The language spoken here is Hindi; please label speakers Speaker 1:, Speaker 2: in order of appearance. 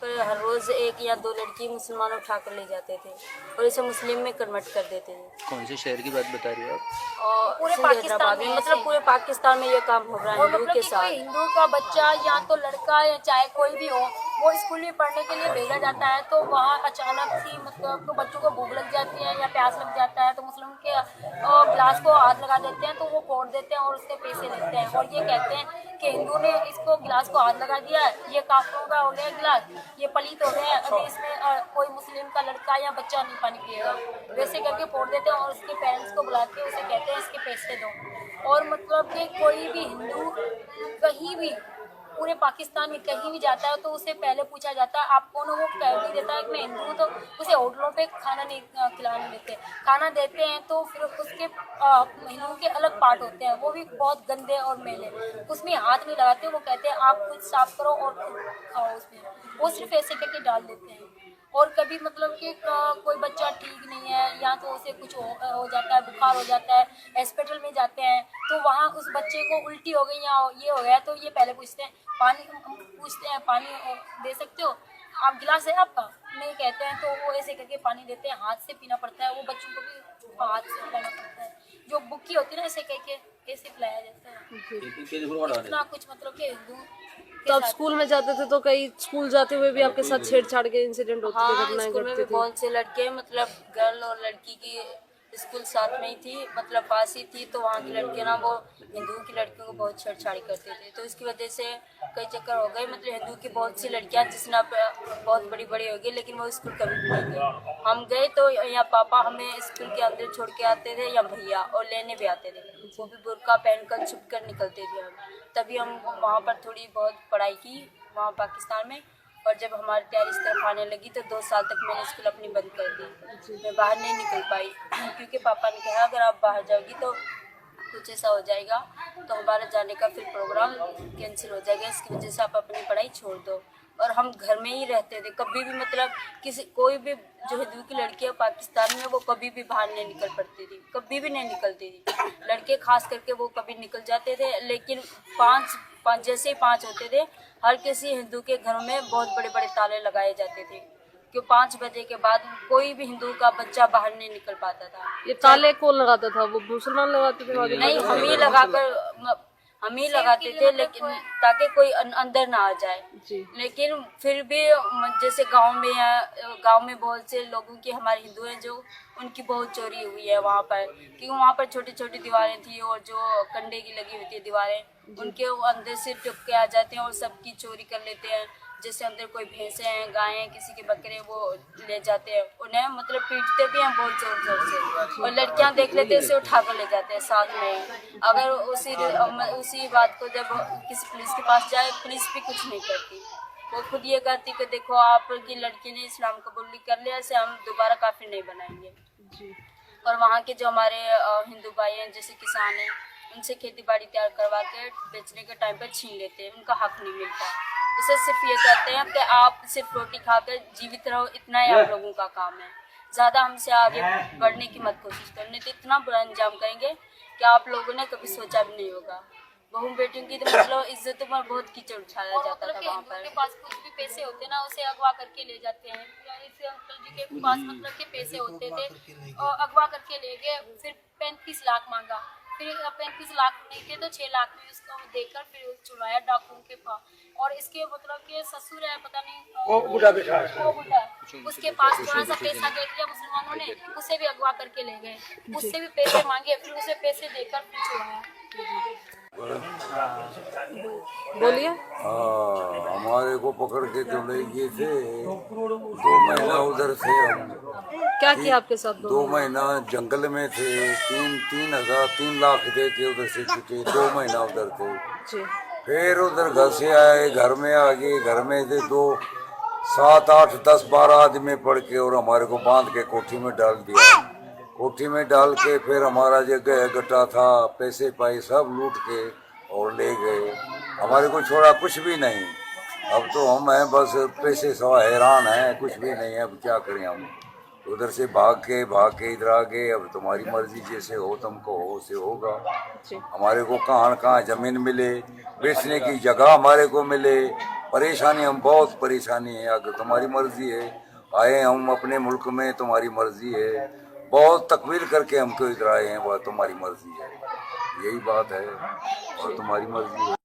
Speaker 1: पर हर रोज़ एक या दो लड़की मुसलमान उठा कर ले जाते थे और इसे मुस्लिम में कन्वर्ट कर देते थे।
Speaker 2: कौन से शहर की बात बता रही हो आप?
Speaker 1: और
Speaker 3: पूरे
Speaker 1: सिंध
Speaker 3: पाकिस्तान
Speaker 1: हैदराबाद
Speaker 3: में
Speaker 1: में,
Speaker 3: ऐसे
Speaker 1: मतलब
Speaker 3: ही।
Speaker 1: पूरे पाकिस्तान में ये काम हो रहा है
Speaker 3: और
Speaker 1: हिंदू
Speaker 3: मतलब
Speaker 1: के
Speaker 3: कि
Speaker 1: साथ।
Speaker 3: कोई हिंदू का बच्चा या तो लड़का या चाहे कोई भी हो, वो स्कूल में पढ़ने के लिए भेजा जाता है तो वहाँ अचानक ही मतलब तो बच्चों को भूख लग जाती है या प्यास लग जाता है तो मुस्लिम के गिलास को हाथ लगा देते हैं तो वो फोड़ देते हैं और उसके पैसे लेते हैं और ये कहते हैं कि हिंदू ने इसको गिलास को हाथ लगा दिया है, ये काफिरों का हो गया गिलास, ये पलीत हो गया है, अभी इसमें कोई मुस्लिम का लड़का या बच्चा नहीं पानी पिएगा। वैसे करके फोड़ देते हैं और उसके पेरेंट्स को बुला के उसे कहते हैं इसके पैसे दो। और मतलब कि कोई भी हिंदू कहीं भी पूरे पाकिस्तान में कहीं भी जाता है तो उसे पहले पूछा जाता है आप कौन हो, वो कह भी देता है कि मैं हिंदू हूँ, तो उसे होटलों पे खाना नहीं खिलाने देते। खाना देते हैं तो फिर उसके हिंदुओं के अलग पार्ट होते हैं, वो भी बहुत गंदे और मैले, उसमें हाथ नहीं लगाते। वो कहते हैं आप खुद साफ करो और खुद खाओ, उसमें वो सिर्फ ऐसे करके डाल देते हैं। और कभी मतलब कि कोई बच्चा ठीक नहीं है या तो उसे कुछ हो जाता है, बुखार हो जाता है, हॉस्पिटल में जाते हैं तो वहाँ उस बच्चे को उल्टी हो गई या ये हो गया तो ये पहले पूछते हैं पानी दे सकते हो आप, गिलास है आपका, नहीं कहते हैं तो वो ऐसे करके पानी देते हैं, हाथ से पीना पड़ता है, वो बच्चों को भी हाथ से पिलाना पड़ता है, जो बुक्की होती है ना ऐसे करके कैसे पिलाया जाता है। इतना कुछ मतलब कि हिंदू
Speaker 4: तो आप स्कूल में जाते थे तो कई स्कूल जाते हुए भी आपके साथ छेड़छाड़ के इंसिडेंट होते थे,
Speaker 1: हाँ,
Speaker 4: घटनाएं
Speaker 1: स्कूल में
Speaker 4: घटती
Speaker 1: भी
Speaker 4: थी?
Speaker 1: बहुत से लड़के, मतलब गर्ल और लड़की की स्कूल साथ में ही थी, मतलब पास ही थी, तो वहाँ की लड़के ना वो हिंदू की लड़कियों को बहुत छेड़छाड़ी करते थे, तो इसकी वजह से कई चक्कर हो गए। मतलब हिंदू की बहुत सी लड़कियाँ जिसने अब बहुत बड़ी बड़ी हो गई लेकिन वो स्कूल कभी भी नहीं गई। हम गए तो या पापा हमें स्कूल के अंदर छोड़ के आते थे या भैया, और लेने भी आते थे, वो भी बुर्का पहनकर छुप कर निकलते थे हम। तभी हम वहाँ पर थोड़ी बहुत पढ़ाई की वहाँ पाकिस्तान में, और जब हमारी तैयारी इस तरफ आने लगी तो 2 साल तक मैंने स्कूल अपनी बंद कर दी, मैं बाहर नहीं निकल पाई क्योंकि पापा ने कहा अगर आप बाहर जाओगी तो कुछ ऐसा हो जाएगा तो हमारा जाने का फिर प्रोग्राम कैंसिल हो जाएगा, इसकी वजह से आप अपनी पढ़ाई छोड़ दो। और हम घर में ही रहते थे, कभी भी मतलब कोई भी जो हिंदू की लड़की है पाकिस्तान में वो कभी भी बाहर नहीं निकल पड़ती थी, कभी भी नहीं निकलती थी। लड़के खास करके वो कभी निकल जाते थे, लेकिन पाँच जैसे ही 5 होते थे हर किसी हिंदू के घरों में बहुत बड़े बड़े ताले लगाए जाते थे, क्यों 5 बजे के बाद कोई भी हिंदू का बच्चा बाहर नहीं निकल पाता था।
Speaker 4: ये ताले कौन लगाता था? वो मुसलमान लगाते थे?
Speaker 1: नहीं, हम ही लगाते थे, लेकिन ताकि कोई अंदर ना आ जाए। लेकिन फिर भी जैसे गांव में बहुत से लोगों की, हमारे हिंदू हैं जो उनकी बहुत चोरी हुई है वहाँ पर, क्योंकि वहाँ पर छोटी छोटी दीवारें थी और जो कंडे की लगी हुई थी दीवारें, उनके अंदर से टुप के आ जाते हैं और सबकी चोरी कर लेते हैं। जैसे अंदर कोई भैंसे हैं, गायें हैं, किसी के बकरे, वो ले जाते हैं, उन्हें मतलब पीटते भी हैं बहुत जोर जोर से, और लड़कियां देख लेते हैं उसे उठा कर ले जाते हैं साथ में। अगर उसी बात को जब किसी पुलिस के पास जाए, पुलिस भी कुछ नहीं करती, वो खुद ये कहती कि देखो आपकी लड़की ने इस्लाम कबूल कर लिया, इसे हम दोबारा काफिर नहीं बनाएंगे। और वहाँ के जो हमारे हिंदू भाई हैं जैसे किसान हैं, उनसे खेती बाड़ी तैयार करवा के बेचने के टाइम पर छीन लेते हैं, उनका हक नहीं मिलता। उसे सिर्फ ये कहते हैं कि आप सिर्फ रोटी खाकर जीवित रहो, इतना ही आप लोगों का काम है, ज़्यादा हमसे आगे बढ़ने की मत कोशिश करो, नहीं तो इतना बुरा अंजाम करेंगे कि आप लोगों ने कभी सोचा भी नहीं होगा। बहू बेटियों की तो मतलब इज्जत पर बहुत कीचड़ उछाला जाता था वहाँ पर।
Speaker 3: के पास कुछ भी पैसे होते ना उसे अगवा करके ले जाते हैं। इस अंकल जी के पास मतलब के पैसे होते थे और अगवा करके ले गए, फिर 35 लाख मांगा, फिर 35 लाख नहीं थे तो 6 लाख में उसको देकर फिर छुड़वाया डाकुओं के पास। और इसके मतलब के ससुर है, पता नहीं वो बुढ़ा, उसके पास थोड़ा सा पैसा दे दिया मुसलमानों ने, उसे भी अगवा करके ले गए, उससे भी पैसे मांगे, फिर उसे पैसे देकर फिर छुड़वाया।
Speaker 4: बोलिए।
Speaker 5: हमारे को पकड़ के तो ले गए थे, 2 महीना उधर थे हम।
Speaker 4: क्या किया आपके साथ?
Speaker 5: 2 महीना जंगल में थे, 3 लाख दे के उधर से छुटे, 2 महीना उधर थे। फिर उधर घर से आए, घर में आ गए, घर में थे 2, 7, 8, 10, 12 आदमी पड़ के और हमारे को बांध के कोठी में डाल दिया। कोठी में डाल के फिर हमारा जो गट्टा था, पैसे पाई सब लूट के और ले गए, हमारे को छोड़ा कुछ भी नहीं। अब तो हम हैं बस पैसे सवा हैरान हैं, कुछ भी नहीं है, अब क्या करें हम। उधर से भाग के इधर आ गए। अब तुम्हारी मर्जी, जैसे हो तुमको हो से होगा। हमारे को कहाँ जमीन मिले, बेचने की जगह हमारे को मिले, परेशानी, हम बहुत परेशानी है। अगर तुम्हारी मर्जी है, आए हम अपने मुल्क में, तुम्हारी मर्जी है। बहुत तकवीर करके हमको इधर आए हैं, वह तुम्हारी मर्जी है, यही बात है, और तुम्हारी मर्जी है।